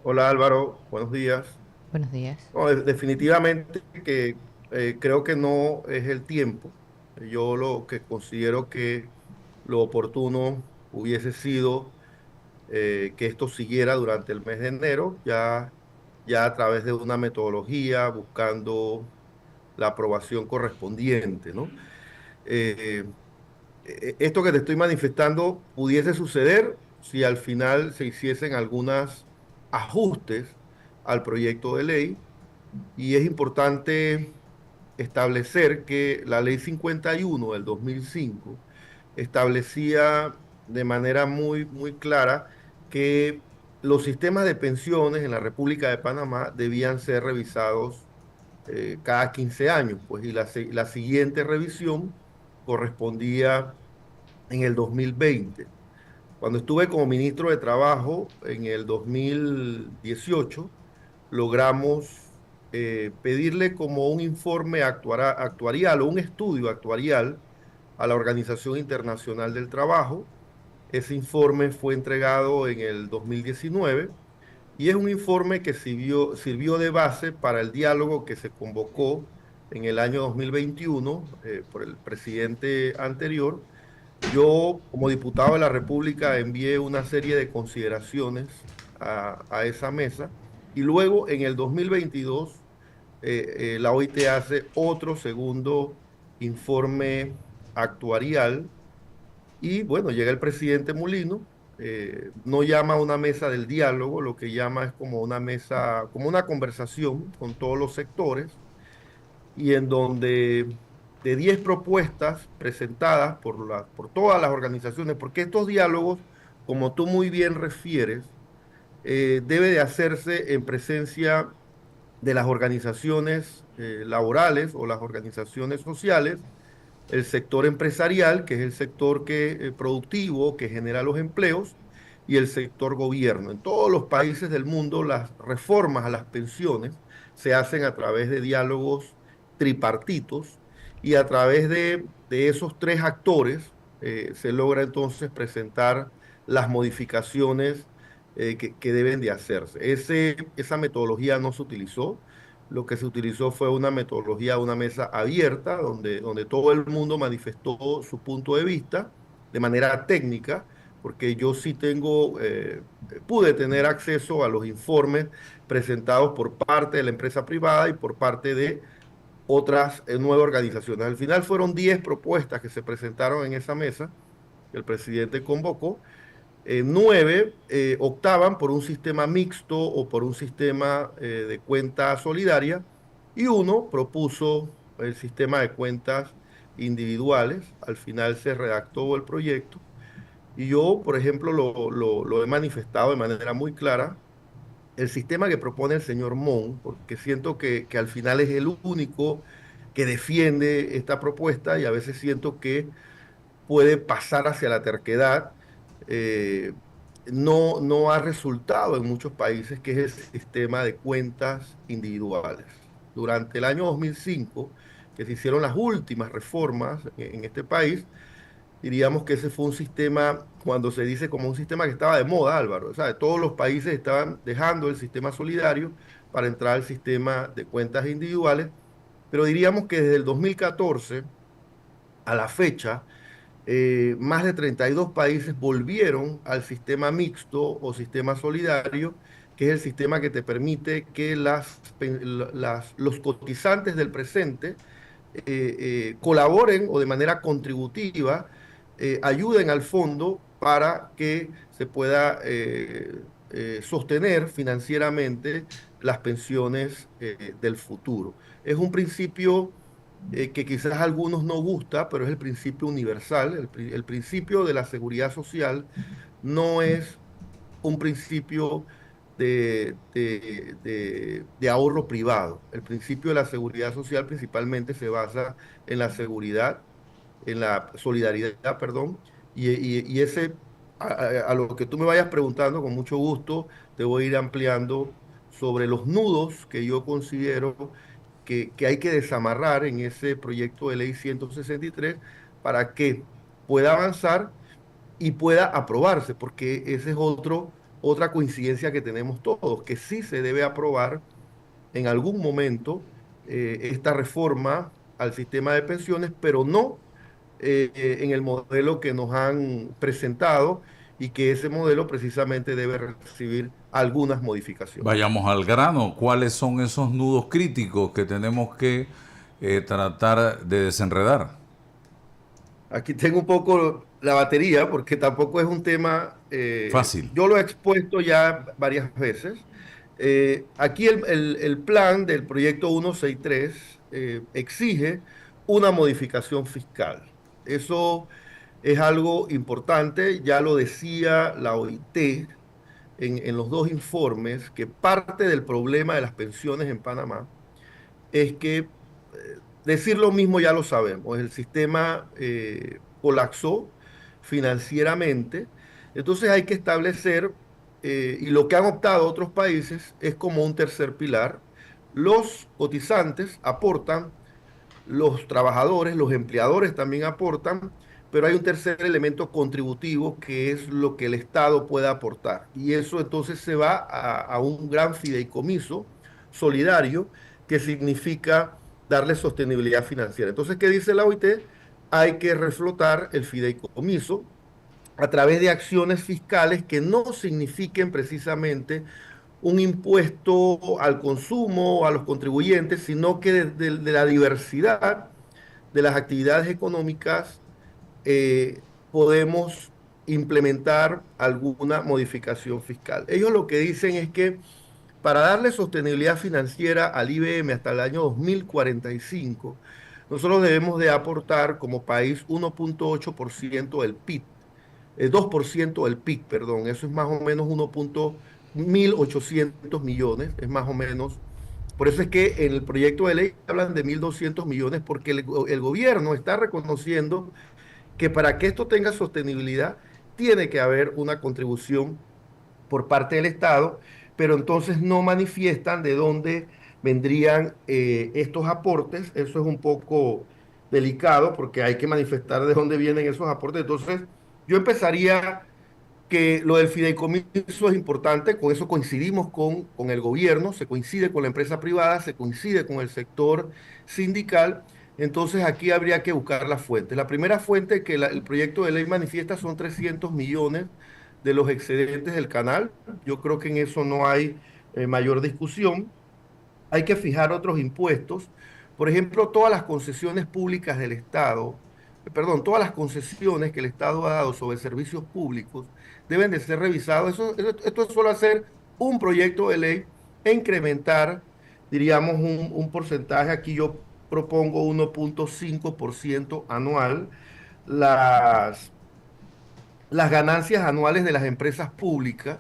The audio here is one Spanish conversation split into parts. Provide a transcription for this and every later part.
Hola Álvaro, buenos días. Buenos días. No, definitivamente que creo que no es el tiempo. Yo lo que considero que lo oportuno hubiese sido que esto siguiera durante el mes de enero, ya a través de una metodología, buscando la aprobación correspondiente, ¿no? Eh, Esto que te estoy manifestando pudiese suceder si al final se hiciesen algunos ajustes al proyecto de ley. Y es importante establecer que la ley 51 del 2005 establecía de manera muy clara que los sistemas de pensiones en la República de Panamá debían ser revisados cada 15 años, pues, y la siguiente revisión correspondía en el 2020. Cuando estuve como ministro de Trabajo en el 2018, logramos pedirle como un informe actuarial o un estudio actuarial a la Organización Internacional del Trabajo. Ese informe fue entregado en el 2019 y es un informe que sirvió de base para el diálogo que se convocó en el año 2021 por el presidente anterior. Yo, como diputado de la República, envié una serie de consideraciones a esa mesa y luego en el 2022 la OIT hace otro segundo informe actuarial y bueno, llega el presidente Mulino, no llama a una mesa del diálogo, lo que llama es como una mesa, como una conversación con todos los sectores y en donde de 10 propuestas presentadas por todas las organizaciones, porque estos diálogos, como tú muy bien refieres, debe de hacerse en presencia de las organizaciones laborales o las organizaciones sociales, el sector empresarial, que es el sector productivo que genera los empleos, y el sector gobierno. En todos los países del mundo, las reformas a las pensiones se hacen a través de diálogos tripartitos y a través de esos tres actores se logra entonces presentar las modificaciones que deben de hacerse. Esa metodología no se utilizó. Lo que se utilizó fue una metodología, una mesa abierta, donde todo el mundo manifestó su punto de vista de manera técnica, porque yo sí pude tener acceso a los informes presentados por parte de la empresa privada y por parte de otras 9 organizaciones. Al final fueron 10 propuestas que se presentaron en esa mesa que el presidente convocó. 9 optaban por un sistema mixto o por un sistema de cuenta solidaria y uno propuso el sistema de cuentas individuales. Al final se redactó el proyecto y yo, por ejemplo, lo he manifestado de manera muy clara. El sistema que propone el señor Mon, porque siento que al final es el único que defiende esta propuesta y a veces siento que puede pasar hacia la terquedad, eh, no ha resultado en muchos países, que es el sistema de cuentas individuales. Durante el año 2005, que se hicieron las últimas reformas en este país, diríamos que ese fue un sistema, cuando se dice como un sistema que estaba de moda, Álvaro, o sea, todos los países estaban dejando el sistema solidario para entrar al sistema de cuentas individuales, pero diríamos que desde el 2014 a la fecha, más de 32 países volvieron al sistema mixto o sistema solidario, que es el sistema que te permite que los cotizantes del presente colaboren o de manera contributiva ayuden al fondo para que se pueda sostener financieramente las pensiones del futuro. Es un principio que quizás a algunos no gusta, pero es el principio universal. El principio de la seguridad social no es un principio de ahorro privado. El principio de la seguridad social principalmente se basa en la seguridad, en la solidaridad, perdón, y a lo que tú me vayas preguntando, con mucho gusto, te voy a ir ampliando sobre los nudos que yo considero que hay que desamarrar en ese proyecto de ley 163 para que pueda avanzar y pueda aprobarse, porque ese es otro otra coincidencia que tenemos todos, que sí se debe aprobar en algún momento esta reforma al sistema de pensiones, pero no en el modelo que nos han presentado y que ese modelo precisamente debe recibir algunas modificaciones. Vayamos al grano. ¿Cuáles son esos nudos críticos que tenemos que tratar de desenredar? Aquí tengo un poco la batería porque tampoco es un tema, Fácil. yo lo he expuesto ya varias veces. Aquí el plan del proyecto 163 exige una modificación fiscal. Eso es algo importante, ya lo decía la OIT en los dos informes, que parte del problema de las pensiones en Panamá es que decir lo mismo ya lo sabemos, el sistema colapsó financieramente, entonces hay que establecer, y lo que han optado otros países es como un tercer pilar, los cotizantes aportan, los trabajadores, los empleadores también aportan, pero hay un tercer elemento contributivo que es lo que el Estado puede aportar. Y eso entonces se va a un gran fideicomiso solidario que significa darle sostenibilidad financiera. Entonces, ¿qué dice la OIT? Hay que reflotar el fideicomiso a través de acciones fiscales que no signifiquen precisamente un impuesto al consumo, a los contribuyentes, sino que de la diversidad de las actividades económicas podemos implementar alguna modificación fiscal. Ellos lo que dicen es que para darle sostenibilidad financiera al IBM hasta el año 2045, nosotros debemos de aportar como país 1,8% del PIB, 2% del PIB, perdón, eso es más o menos 1.800 millones, es más o menos. Por eso es que en el proyecto de ley hablan de 1.200 millones, porque el gobierno está reconociendo que para que esto tenga sostenibilidad, tiene que haber una contribución por parte del Estado, pero entonces no manifiestan de dónde vendrían estos aportes. Eso es un poco delicado porque hay que manifestar de dónde vienen esos aportes. Entonces, yo empezaría que lo del fideicomiso es importante, con eso coincidimos con el gobierno, se coincide con la empresa privada, se coincide con el sector sindical, entonces aquí habría que buscar las fuentes. La primera fuente que el proyecto de ley manifiesta son 300 millones de los excedentes del canal, yo creo que en eso no hay mayor discusión. Hay que fijar otros impuestos. Por ejemplo, todas las concesiones públicas del Estado, perdón, todas las concesiones que el Estado ha dado sobre servicios públicos deben de ser revisados. Esto es solo hacer un proyecto de ley e incrementar, diríamos, un porcentaje. Aquí yo propongo 1,5% anual. Las, las ganancias anuales de las empresas públicas,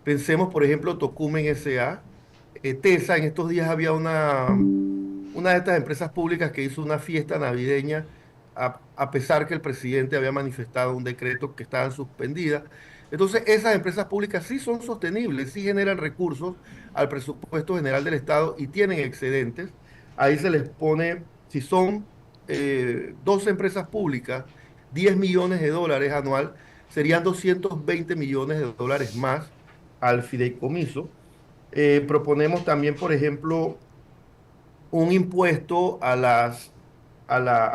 pensemos, por ejemplo, Tocumen S.A., TESA, en estos días había una de estas empresas públicas que hizo una fiesta navideña a pesar que el presidente había manifestado un decreto que estaban suspendidas. Entonces, esas empresas públicas sí son sostenibles, sí generan recursos al presupuesto general del Estado y tienen excedentes. Ahí se les pone, si son 12 empresas públicas, 10 millones de dólares anual, serían 220 millones de dólares más al fideicomiso. Proponemos también, por ejemplo, un impuesto a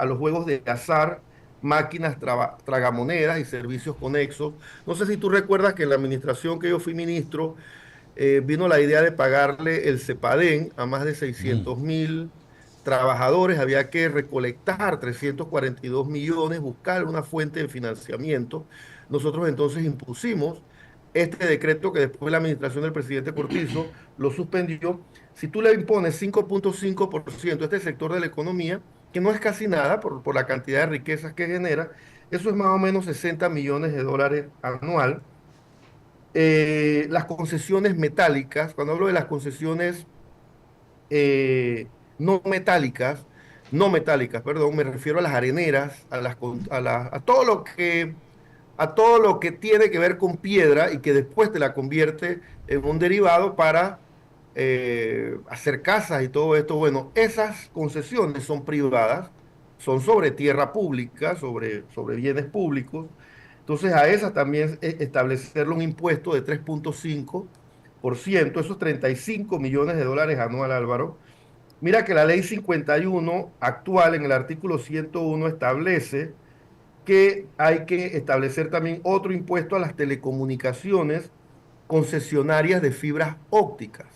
los juegos de azar, máquinas tragamonedas y servicios conexos. No sé si tú recuerdas que en la administración que yo fui ministro, vino la idea de pagarle el CEPADEN a más de 600.000 trabajadores, había que recolectar 342 millones, buscar una fuente de financiamiento. Nosotros entonces impusimos este decreto que después la administración del presidente Cortizo lo suspendió. Si tú le impones 5,5% a este sector de la economía, que no es casi nada por la cantidad de riquezas que genera, eso es más o menos 60 millones de dólares anual. Las concesiones metálicas, cuando hablo de las concesiones no metálicas, no metálicas, perdón, me refiero a las areneras, a todo lo que tiene que ver con piedra y que después te la convierte en un derivado para hacer casas y todo esto. Bueno, esas concesiones son privadas, son sobre tierra pública, sobre bienes públicos. Entonces a esa también establecerle un impuesto de 3,5%, esos 35 millones de dólares anual, Álvaro. Mira que la ley 51 actual en el artículo 101 establece que hay que establecer también otro impuesto a las telecomunicaciones concesionarias de fibras ópticas.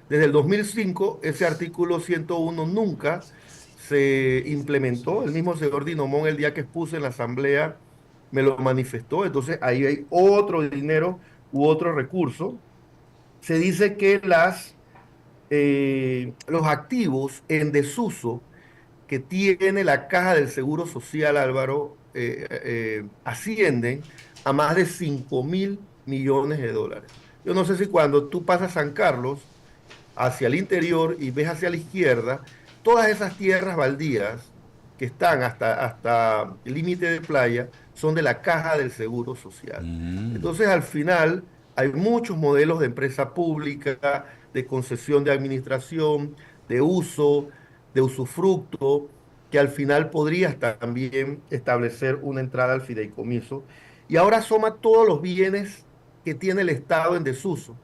Desde el 2005, ese artículo 101 nunca se implementó. El mismo señor Dinomón, el día que expuse en la asamblea, me lo manifestó. Entonces, ahí hay otro dinero u otro recurso. Se dice que los activos en desuso que tiene la caja del Seguro Social, Álvaro, ascienden a más de 5.000 millones de dólares. Yo no sé si cuando tú pasas San Carlos hacia el interior y ves hacia la izquierda, todas esas tierras baldías que están hasta el límite de playa son de la caja del Seguro Social. Mm. Entonces, al final, hay muchos modelos de empresa pública, de concesión de administración, de uso, de usufructo, que al final podrías también establecer una entrada al fideicomiso. Y ahora suma todos los bienes que tiene el Estado en desuso.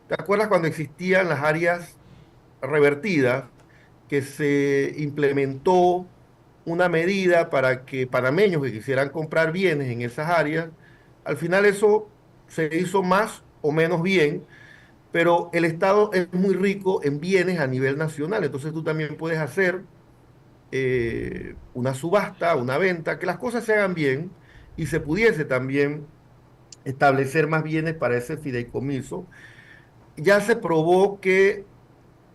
¿Te acuerdas cuando existían las áreas revertidas, que se implementó una medida para que panameños que quisieran comprar bienes en esas áreas, al final eso se hizo más o menos bien, pero el Estado es muy rico en bienes a nivel nacional, entonces tú también puedes hacer una subasta, una venta, que las cosas se hagan bien y se pudiese también establecer más bienes para ese fideicomiso. Ya se probó que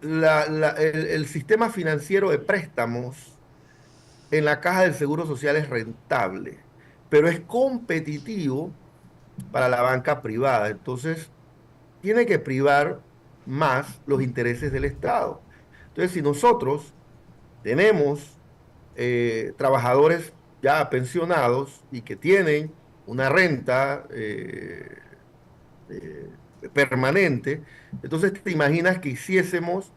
el sistema financiero de préstamos en la caja del Seguro Social es rentable, pero es competitivo para la banca privada. Entonces, tiene que privar más los intereses del Estado. Entonces, si nosotros tenemos trabajadores ya pensionados y que tienen una renta eh, permanente, entonces te imaginas que hiciésemos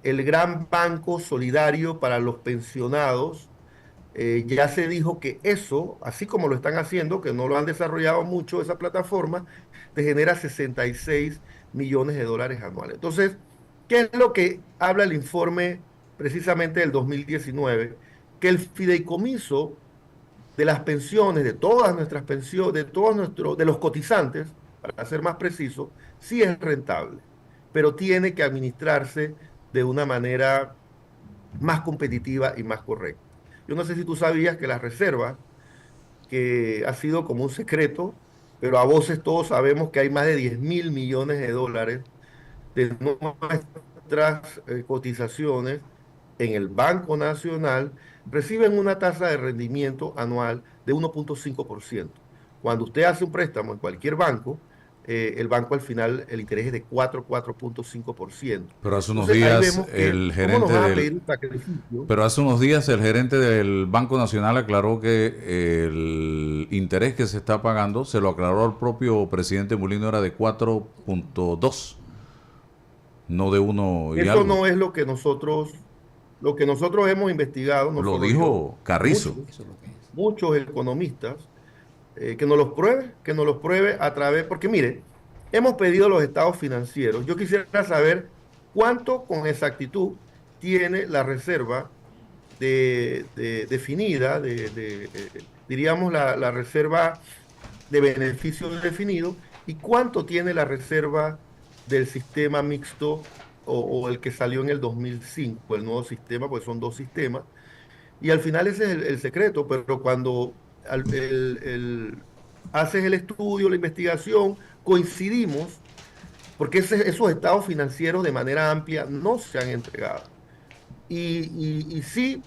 el gran banco solidario para los pensionados. Ya se dijo que eso, así como lo están haciendo, que no lo han desarrollado mucho esa plataforma, te genera 66 millones de dólares anuales. Entonces, ¿qué es lo que habla el informe precisamente del 2019? Que el fideicomiso de las pensiones, de todas nuestras pensiones, de los cotizantes, para ser más preciso, sí es rentable, pero tiene que administrarse de una manera más competitiva y más correcta. Yo no sé si tú sabías que las reservas, que ha sido como un secreto, pero a voces todos sabemos que hay más de 10.000 millones de dólares de nuestras cotizaciones en el Banco Nacional, reciben una tasa de rendimiento anual de 1,5%. Cuando usted hace un préstamo en cualquier banco, el banco al final, el interés es de 4,5%. Pero hace unos Entonces ahí días vemos que, el ¿cómo nos gerente van a del pedir un sacrificio? Pero hace unos días el gerente del Banco Nacional aclaró que el interés que se está pagando, se lo aclaró al propio presidente Mulino, era de 4,2, no de uno y Eso algo. no es lo que nosotros hemos investigado, no Lo solo yo, dijo Carrizo. muchos, muchos economistas, que nos los pruebe a través, porque mire, hemos pedido los estados financieros. Yo quisiera saber cuánto con exactitud tiene la reserva definida, diríamos la reserva de beneficio definido, y cuánto tiene la reserva del sistema mixto o el que salió en el 2005, el nuevo sistema, pues son dos sistemas, y al final ese es el secreto, pero cuando haces el estudio, la investigación, coincidimos, porque esos estados financieros de manera amplia no se han entregado. Y sí,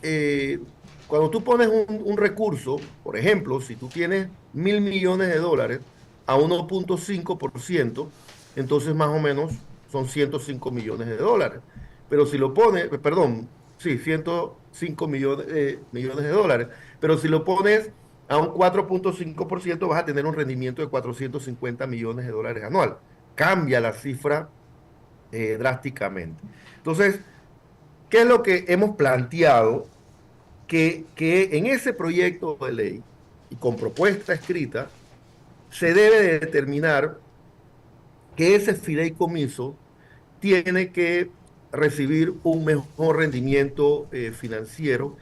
eh, cuando tú pones un recurso, por ejemplo, si tú tienes 1.000 millones de dólares a 1,5%, entonces más o menos son 105 millones de dólares. Pero si lo pones, perdón, sí, 105 millones de dólares. Pero si lo pones a un 4,5%, vas a tener un rendimiento de 450 millones de dólares anual. Cambia la cifra drásticamente. Entonces, ¿qué es lo que hemos planteado? Que en ese proyecto de ley y con propuesta escrita, se debe de determinar que ese fideicomiso tiene que recibir un mejor rendimiento financiero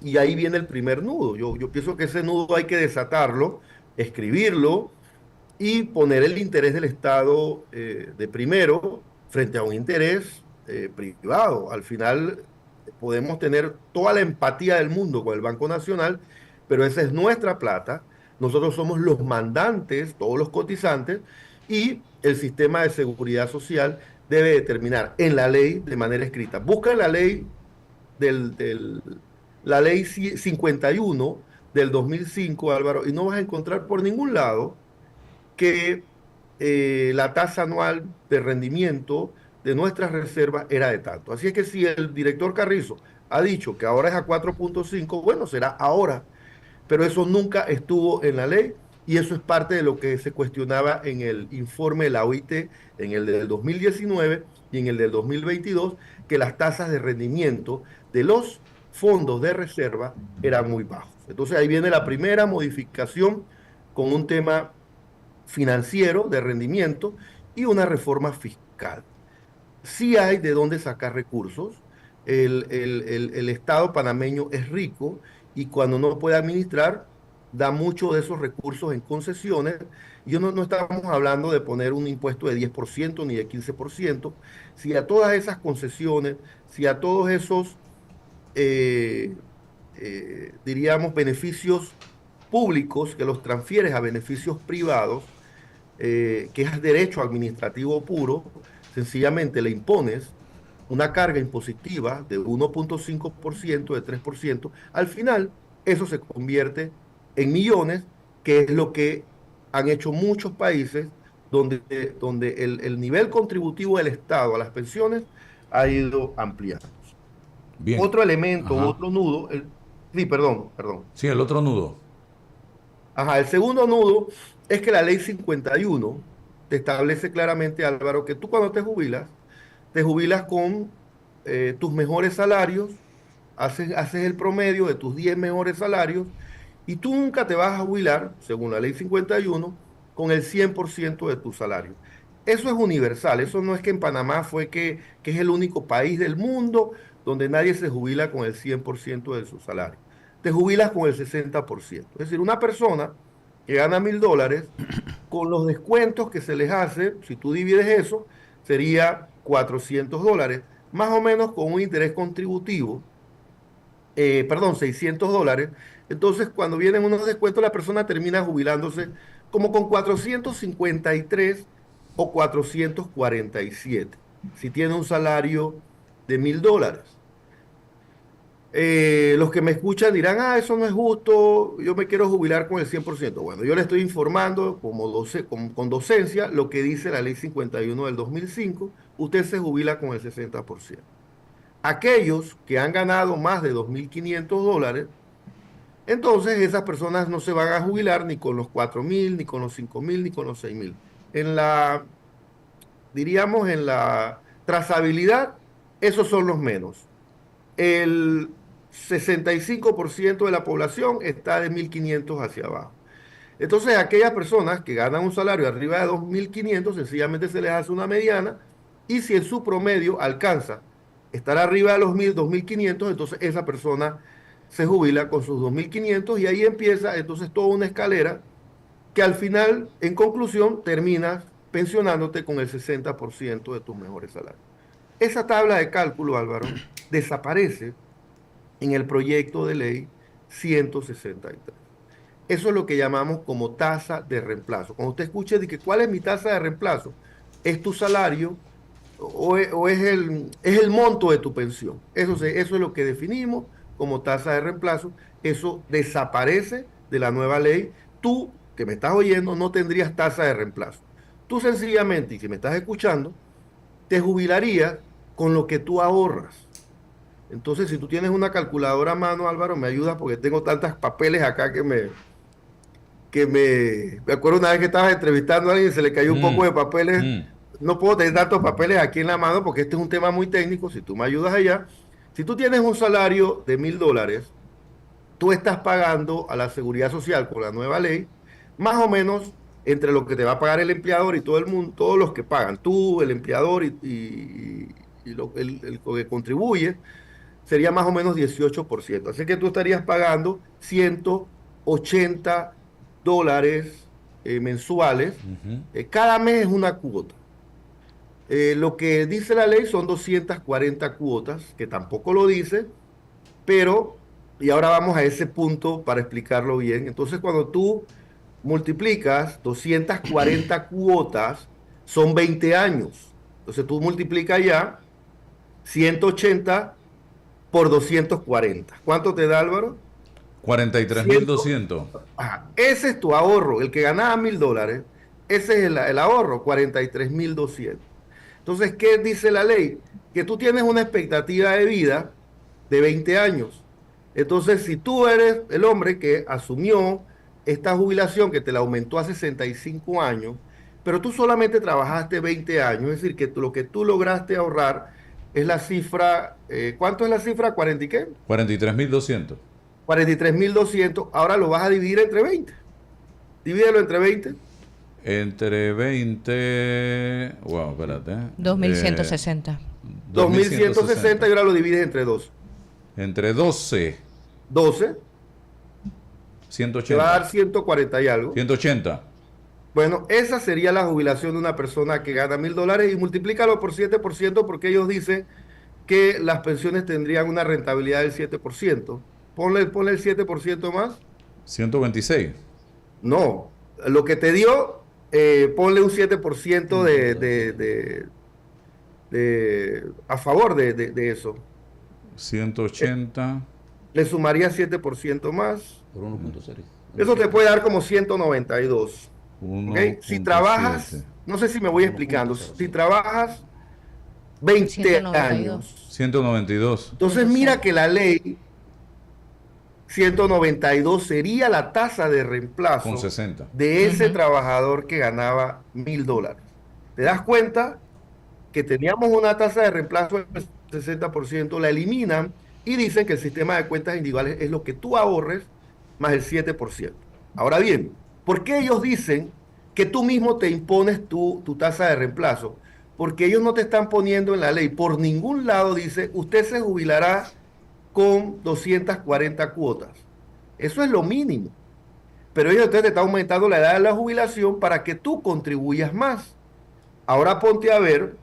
y ahí viene el primer nudo. Yo pienso que ese nudo hay que desatarlo, escribirlo y poner el interés del Estado de primero frente a un interés privado. Al final podemos tener toda la empatía del mundo con el Banco Nacional, pero esa es nuestra plata. Nosotros somos los mandantes, todos los cotizantes, y el sistema de seguridad social debe determinar en la ley de manera escrita. Busca la ley la ley 51 del 2005, Álvaro, y no vas a encontrar por ningún lado que la tasa anual de rendimiento de nuestras reservas era de tanto. Así es que si el director Carrizo ha dicho que ahora es a 4.5, bueno, será ahora, pero eso nunca estuvo en la ley y eso es parte de lo que se cuestionaba en el informe de la OIT, en el del 2019 y en el del 2022, que las tasas de rendimiento de los fondos de reserva eran muy bajos. Entonces ahí viene la primera modificación con un tema financiero de rendimiento y una reforma fiscal. Sí hay de dónde sacar recursos. El Estado panameño es rico y cuando no puede administrar, da mucho de esos recursos en concesiones. Yo no estamos hablando de poner un impuesto de 10% ni de 15%. Si a todas esas concesiones, si a todos esos, eh, diríamos, beneficios públicos que los transfieres a beneficios privados, que es derecho administrativo puro, sencillamente le impones una carga impositiva de 1.5%, de 3%, al final eso se convierte en millones, que es lo que han hecho muchos países donde el nivel contributivo del Estado a las pensiones ha ido ampliando. Bien. Otro elemento, Ajá. otro nudo, sí, perdón. Sí, el otro nudo. Ajá, el segundo nudo es que la ley 51 te establece claramente, Álvaro, que tú cuando te jubilas con tus mejores salarios, haces el promedio de tus 10 mejores salarios y tú nunca te vas a jubilar, según la ley 51, con el 100% de tu salario. Eso es universal, eso no es que en Panamá fue que es el único país del mundo donde nadie se jubila con el 100% de su salario. Te jubilas con el 60%. Es decir, una persona que gana $1.000, con los descuentos que se les hace, si tú divides eso, sería $400, más o menos con un interés contributivo, perdón, $600. Entonces, cuando vienen unos descuentos, la persona termina jubilándose como con 453 o 447, si tiene un salario de $1.000. Los que me escuchan dirán, eso no es justo, yo me quiero jubilar con el 100%. Bueno, yo le estoy informando con docencia lo que dice la ley 51 del 2005, usted se jubila con el 60%. Aquellos que han ganado más de $2.500, entonces esas personas no se van a jubilar ni con los 4.000, ni con los 5.000, ni con los 6.000. En la, diríamos, en la trazabilidad, esos son los menos. El 65% de la población está de 1.500 hacia abajo. Entonces, aquellas personas que ganan un salario arriba de 2.500, sencillamente se les hace una mediana, y si en su promedio alcanza estar arriba de los 2.500, entonces esa persona se jubila con sus 2.500 y ahí empieza entonces toda una escalera que al final, en conclusión, terminas pensionándote con el 60% de tus mejores salarios. Esa tabla de cálculo, Álvaro, desaparece en el proyecto de ley 163. Eso es lo que llamamos como tasa de reemplazo. Cuando usted escuche de que cuál es mi tasa de reemplazo, es tu salario o es el monto de tu pensión. Eso es lo que definimos como tasa de reemplazo. Eso desaparece de la nueva ley. Tú, que me estás oyendo, no tendrías tasa de reemplazo. Tú sencillamente, y si me estás escuchando, te jubilarías con lo que tú ahorras. Entonces, si tú tienes una calculadora a mano, Álvaro, me ayudas porque tengo tantos papeles acá me acuerdo una vez que estabas entrevistando a alguien y se le cayó un Mm, poco de papeles. mm. No puedo tener tantos papeles aquí en la mano porque este es un tema muy técnico. Si tú me ayudas allá, si tú tienes un salario de $1.000, tú estás pagando a la Seguridad Social con la nueva ley, más o menos entre lo que te va a pagar el empleador y todo el mundo, todos los que pagan, tú, el empleador el que contribuye, sería más o menos 18%. Así que tú estarías pagando $180 mensuales. Ujú. Cada mes es una cuota. Lo que dice la ley son 240 cuotas, que tampoco lo dice, pero, y ahora vamos a ese punto para explicarlo bien. Entonces, cuando tú multiplicas 240 cuotas, son 20 años. Entonces, tú multiplicas ya 180 por 240. ¿Cuánto te da, Álvaro? 100. 43.200. Ajá. Ese es tu ahorro. El que ganaba $1.000, ese es el ahorro, 43.200. Entonces, ¿qué dice la ley? Que tú tienes una expectativa de vida de 20 años. Entonces, si tú eres el hombre que asumió esta jubilación, que te la aumentó a 65 años, pero tú solamente trabajaste 20 años, es decir, que lo que tú lograste ahorrar es la cifra, ¿cuánto es la cifra? ¿40 y qué? 43.200. 43.200. Ahora lo vas a dividir entre 20. Divídelo entre 20. Entre 20. Wow, espérate. 2160. 2.160 y ahora lo divides entre 2. Entre 12. 12 te va a 180. dar 140 y algo. 180. Bueno, esa sería la jubilación de una persona que gana $1.000 y multiplícalo por 7% porque ellos dicen que las pensiones tendrían una rentabilidad del 7%. Ponle el 7% más. 126. No, lo que te dio, ponle un 7% a favor de eso. 180. Le sumaría 7% más. Por 1.0. Eso te puede dar como 192. ¿Ok? Si trabajas, 1.7. no sé si me voy explicando, si trabajas 20 192. años, 192. entonces mira que la ley 192 sería la tasa de Con reemplazo 60. de ese Ujú. trabajador que ganaba $1.000. ¿Te das cuenta que teníamos una tasa de reemplazo del 60%? La eliminan y dicen que el sistema de cuentas individuales es lo que tú ahorres más el 7%. Ahora bien, ¿por qué ellos dicen que tú mismo te impones tu tasa de reemplazo? Porque ellos no te están poniendo en la ley. Por ningún lado dice, usted se jubilará con 240 cuotas. Eso es lo mínimo. Pero ellos entonces te están aumentando la edad de la jubilación para que tú contribuyas más. Ahora ponte a ver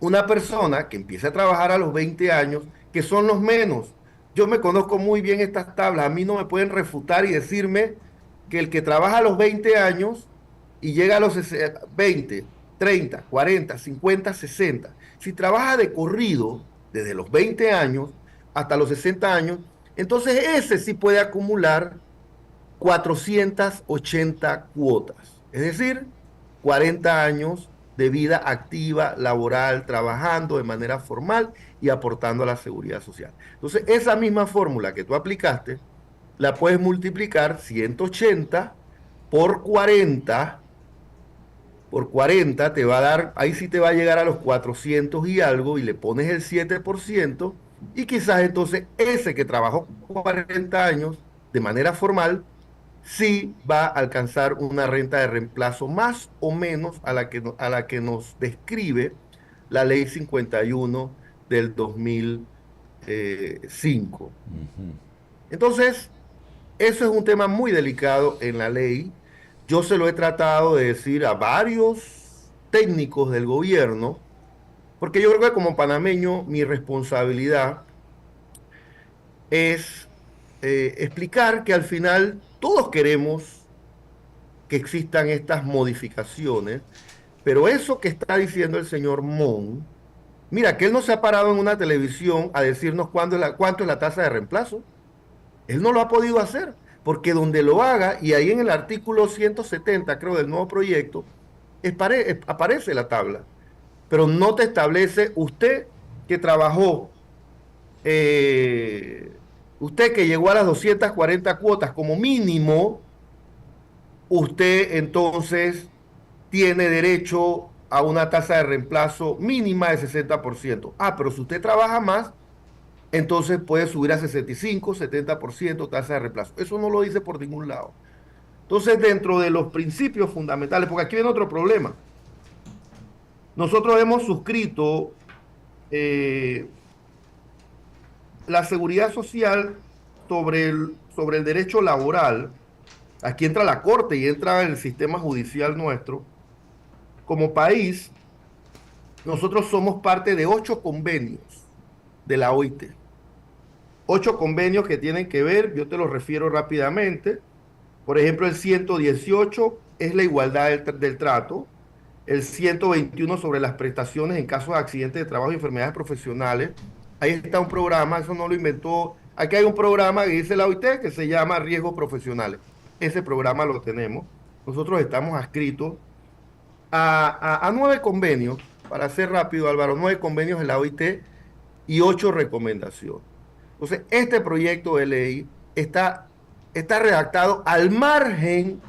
una persona que empieza a trabajar a los 20 años, que son los menos. Yo me conozco muy bien estas tablas. A mí no me pueden refutar y decirme que el que trabaja a los 20 años y llega a los 20, 30, 40, 50, 60, si trabaja de corrido desde los 20 años hasta los 60 años, entonces ese sí puede acumular 480 cuotas, es decir, 40 años de vida activa, laboral, trabajando de manera formal y aportando a la seguridad social. Entonces, esa misma fórmula que tú aplicaste, la puedes multiplicar 180 por 40, te va a dar, ahí sí te va a llegar a los 400 y algo, y le pones el 7%, y quizás entonces ese que trabajó 40 años de manera formal, sí va a alcanzar una renta de reemplazo más o menos a la que nos describe la ley 51 del 2005. Ujú. Entonces, eso es un tema muy delicado en la ley. Yo se lo he tratado de decir a varios técnicos del gobierno, porque yo creo que como panameño mi responsabilidad es explicar que al final todos queremos que existan estas modificaciones, pero eso que está diciendo el señor Mon, mira, que él no se ha parado en una televisión a decirnos cuánto es la tasa de reemplazo. Él no lo ha podido hacer, porque donde lo haga, y ahí en el artículo 170, creo, del nuevo proyecto, aparece la tabla, pero no te establece usted que trabajó, usted que llegó a las 240 cuotas como mínimo, usted entonces tiene derecho a una tasa de reemplazo mínima de 60%. Ah, pero si usted trabaja más, entonces puede subir a 65, 70% tasa de reemplazo. Eso no lo dice por ningún lado. Entonces, dentro de los principios fundamentales, porque aquí viene otro problema. Nosotros hemos suscrito eh, la seguridad social sobre el derecho laboral. Aquí entra la Corte y entra el sistema judicial nuestro. Como país, nosotros somos parte de 8 convenios de la OIT. 8 convenios que tienen que ver, yo te los refiero rápidamente. Por ejemplo, el 118 es la igualdad del trato. El 121 sobre las prestaciones en caso de accidentes de trabajo y enfermedades profesionales. Ahí está un programa, eso no lo inventó. Aquí hay un programa que dice la OIT que se llama Riesgos Profesionales. Ese programa lo tenemos. Nosotros estamos adscritos a 9 convenios, para ser rápido, Álvaro, 9 convenios de la OIT y 8 recomendaciones. Entonces, este proyecto de ley está redactado al margen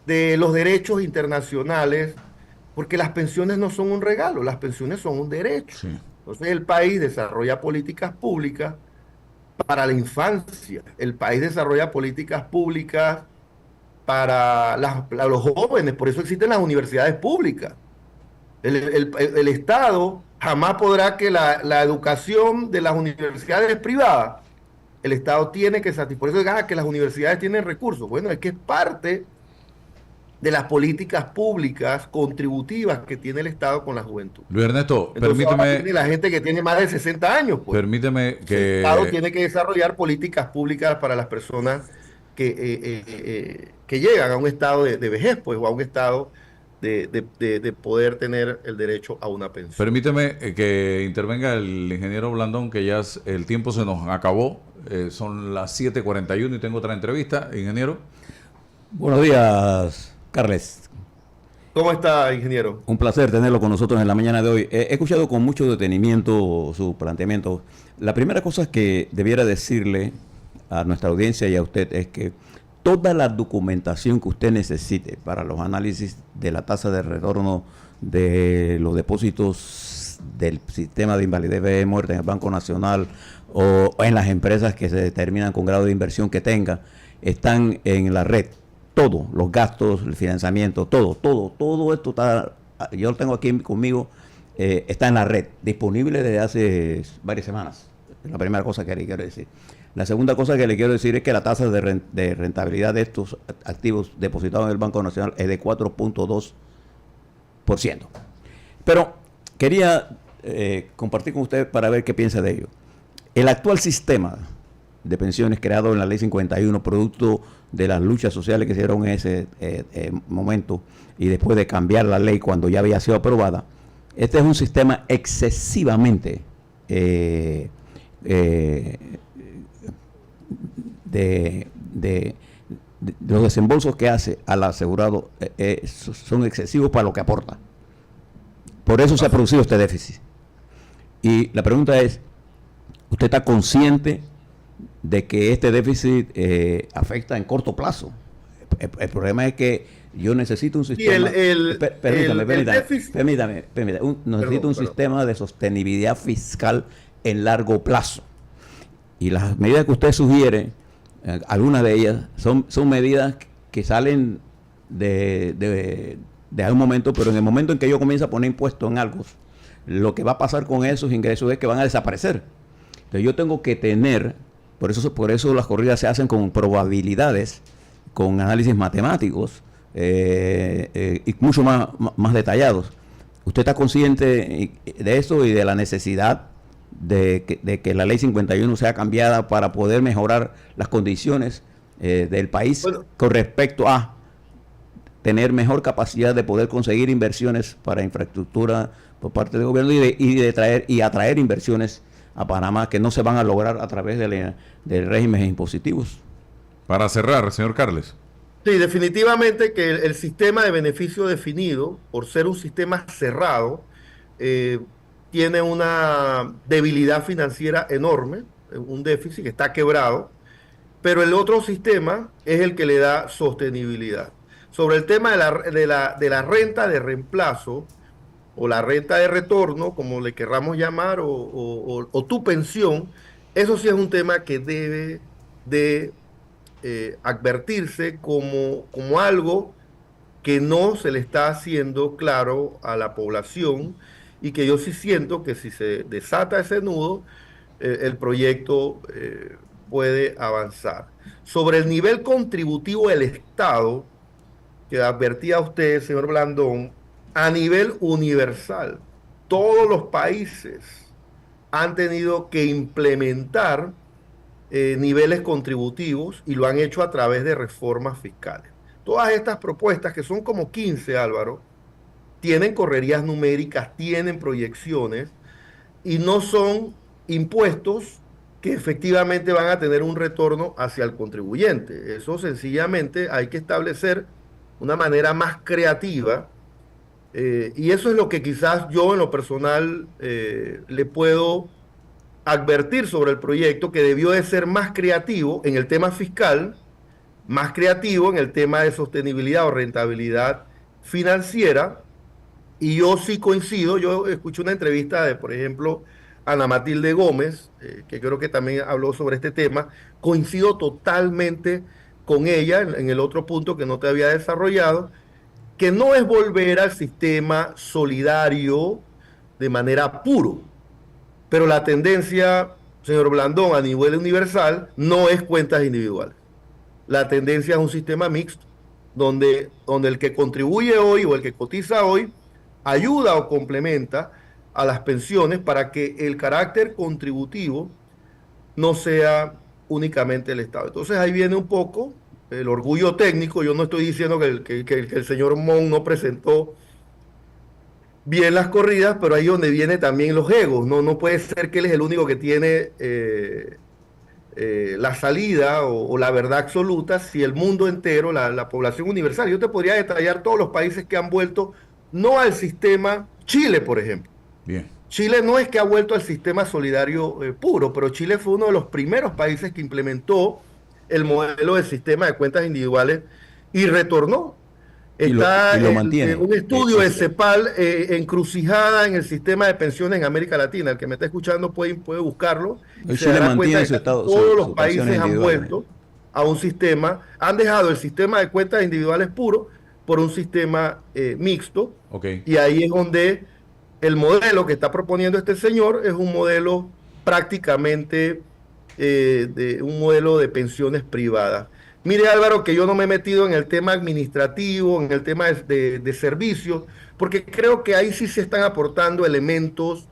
de los derechos internacionales, porque las pensiones no son un regalo, las pensiones son un derecho. Sí. Entonces, el país desarrolla políticas públicas para la infancia, el país desarrolla políticas públicas para los jóvenes, por eso existen las universidades públicas. El Estado jamás podrá que la educación de las universidades privadas, el Estado tiene que satisfacer, por eso digan que las universidades tienen recursos. Bueno, es que es parte de las políticas públicas contributivas que tiene el Estado con la juventud. Luis Ernesto, Entonces ahora tiene permíteme, la gente que tiene más de 60 años, pues. permíteme El Estado que tiene que desarrollar políticas públicas para las personas que llegan a un estado de vejez, pues, o a un estado de poder tener el derecho a una pensión. permíteme que intervenga el ingeniero Blandón, que ya el tiempo se nos acabó. Son las 7:41 y tengo otra entrevista. Ingeniero. Buenos días, Carles. ¿Cómo está, ingeniero? Un placer tenerlo con nosotros en la mañana de hoy. He escuchado con mucho detenimiento su planteamiento. La primera cosa que debiera decirle a nuestra audiencia y a usted es que toda la documentación que usted necesite para los análisis de la tasa de retorno de los depósitos del sistema de invalidez de muerte en el Banco Nacional o en las empresas que se determinan con grado de inversión que tenga, están en la red. Todo, los gastos, el financiamiento, todo esto está, yo lo tengo aquí conmigo, está en la red, disponible desde hace varias semanas. Es la primera cosa que le quiero decir. La segunda cosa que le quiero decir es que la tasa de rentabilidad de estos activos depositados en el Banco Nacional es de 4.2%. Pero quería compartir con usted para ver qué piensa de ello. El actual sistema de pensiones creado en la Ley 51, producto de las luchas sociales que se dieron en ese momento y después de cambiar la ley cuando ya había sido aprobada, este es un sistema excesivamente de los desembolsos que hace al asegurado son excesivos para lo que aporta. Por eso se ha producido este déficit. Y la pregunta es, ¿usted está consciente de que este déficit afecta en corto plazo? El problema es que yo necesito un sistema... Permítame. Necesito un sistema de sostenibilidad fiscal en largo plazo. Y las medidas que usted sugiere, algunas de ellas, son medidas que salen de un momento, pero en el momento en que yo comienzo a poner impuestos en algo, lo que va a pasar con esos ingresos es que van a desaparecer. Entonces yo tengo que tener, por eso las corridas se hacen con probabilidades, con análisis matemáticos y mucho más detallados. ¿Usted está consciente de eso y de la necesidad de que la Ley 51 sea cambiada para poder mejorar las condiciones del país con respecto a tener mejor capacidad de poder conseguir inversiones para infraestructura por parte del gobierno y atraer inversiones a Panamá que no se van a lograr a través de regímenes impositivos? Para cerrar, señor Carles. Sí, definitivamente que el sistema de beneficio definido, por ser un sistema cerrado, tiene una debilidad financiera enorme, un déficit que está quebrado, pero el otro sistema es el que le da sostenibilidad. Sobre el tema de la renta de reemplazo o la renta de retorno, como le querramos llamar, o tu pensión, eso sí es un tema que debe de advertirse como algo que no se le está haciendo claro a la población y que yo sí siento que si se desata ese nudo, el proyecto puede avanzar. Sobre el nivel contributivo del Estado, que advertía a usted, señor Blandón, a nivel universal, todos los países han tenido que implementar niveles contributivos y lo han hecho a través de reformas fiscales. Todas estas propuestas, que son como 15, Álvaro, tienen correrías numéricas, tienen proyecciones y no son impuestos que efectivamente van a tener un retorno hacia el contribuyente. Eso sencillamente hay que establecer una manera más creativa y eso es lo que quizás yo en lo personal le puedo advertir sobre el proyecto, que debió de ser más creativo en el tema fiscal, más creativo en el tema de sostenibilidad o rentabilidad financiera. Y yo sí coincido, yo escuché una entrevista de, por ejemplo, Ana Matilde Gómez, que creo que también habló sobre este tema. Coincido totalmente con ella en el otro punto que no te había desarrollado, que no es volver al sistema solidario de manera puro, pero la tendencia, señor Blandón, a nivel universal no es cuentas individuales. La tendencia es un sistema mixto, donde el que contribuye hoy o el que cotiza hoy ayuda o complementa a las pensiones para que el carácter contributivo no sea únicamente el Estado. Entonces ahí viene un poco el orgullo técnico. Yo no estoy diciendo que el señor Mon no presentó bien las corridas, pero ahí donde viene también los egos. No puede ser que él es el único que tiene la salida o la verdad absoluta, si el mundo entero, la población universal. Yo te podría detallar todos los países que han vuelto, no al sistema, Chile, por ejemplo. Bien. Chile no es que ha vuelto al sistema solidario puro, pero Chile fue uno de los primeros países que implementó el modelo de sistema de cuentas individuales y retornó. Está y lo mantiene. Un estudio de CEPAL encrucijada en el sistema de pensiones en América Latina. El que me está escuchando puede buscarlo. El se Chile dará mantiene cuenta su que estado, todos los su países pensiones han individuales. vuelto a un sistema, han dejado el sistema de cuentas individuales puro por un sistema mixto. Okay. Y ahí es donde el modelo que está proponiendo este señor es un modelo prácticamente de un modelo de pensiones privadas. Mire, Álvaro, que yo no me he metido en el tema administrativo, en el tema de servicios, porque creo que ahí sí se están aportando elementos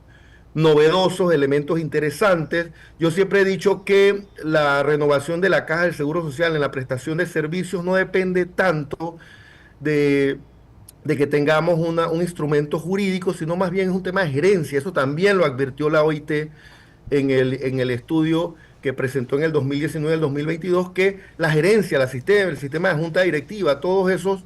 novedosos, elementos interesantes. Yo siempre he dicho que la renovación de la Caja del Seguro Social en la prestación de servicios no depende tanto de que tengamos un instrumento jurídico, sino más bien es un tema de gerencia. Eso también lo advirtió la OIT en el estudio que presentó en el 2019 y el 2022, que la gerencia, el sistema de junta directiva, todos esos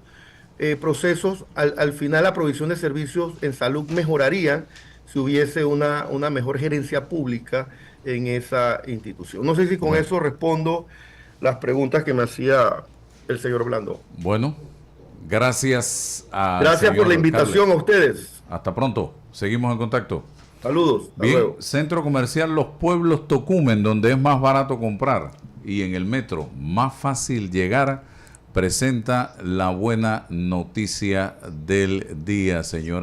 procesos, al final la provisión de servicios en salud mejorarían si hubiese una mejor gerencia pública en esa institución. No sé si con eso respondo las preguntas que me hacía el señor Blandón. Bueno, gracias a Gracias por la invitación a ustedes. Hasta pronto, seguimos en contacto. Saludos. Bien, luego. Centro Comercial Los Pueblos Tocumen, donde es más barato comprar y en el metro más fácil llegar, presenta la buena noticia del día, señora.